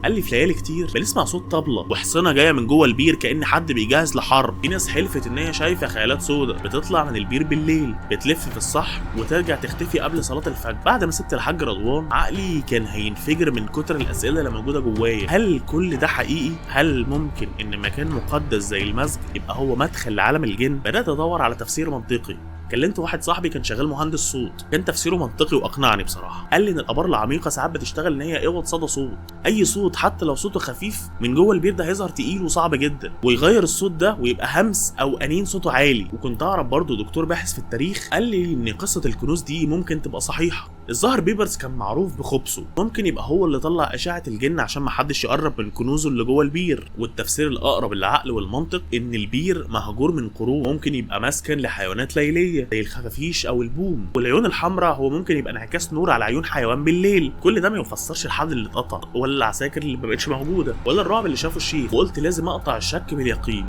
قال لي في ليالي كتير بنسمع صوت طبلة وحصنة جاية من جوه البير كأن حد بيجهز لحرب. في ناس حلفت ان هي شايفة خيالات سودة بتطلع من البير بالليل بتلف في الصحن وترجع تختفي قبل صلاة الفجر. بعد ما سبت الحاج رضوان عقلي كان هينفجر من كتر الأسئلة اللي موجودة جوايا. هل كل ده حقيقي؟ هل ممكن ان مكان مقدس زي المسجد يبقى هو مدخل لعالم الجن؟ بدأت ادور على تفسير منطقي. كلمت واحد صاحبي كان شغال مهندس صوت، كان تفسيره منطقي واقنعني بصراحه. قال لي ان الابار العميقه ساعات بتشتغل ان هي اوض صدى صوت. اي صوت حتى لو صوته خفيف من جوه البير ده هيظهر تقيل وصعب جدا، ويغير الصوت ده ويبقى همس او انين صوته عالي. وكنت اعرف برضه دكتور باحث في التاريخ قال لي ان قصه الكنوز دي ممكن تبقى صحيحه. الظاهر بيبرز كان معروف بخبثه، ممكن يبقى هو اللي طلع اشعه الجن عشان ما حدش يقرب من كنوزه اللي جوه البير. والتفسير الاقرب للعقل والمنطق ان البير مهجور من قرون، ممكن يبقى مسكن لحيوانات ليليه زي الخفافيش او البوم. والعيون الحمراء هو ممكن يبقى انعكاس نور على عيون حيوان بالليل. كل ده ما يفسرش الحبل اللي اتقطع ولا العساكر اللي ما بقتش موجوده ولا الرعب اللي شافه الشيخ. وقلت لازم اقطع الشك باليقين.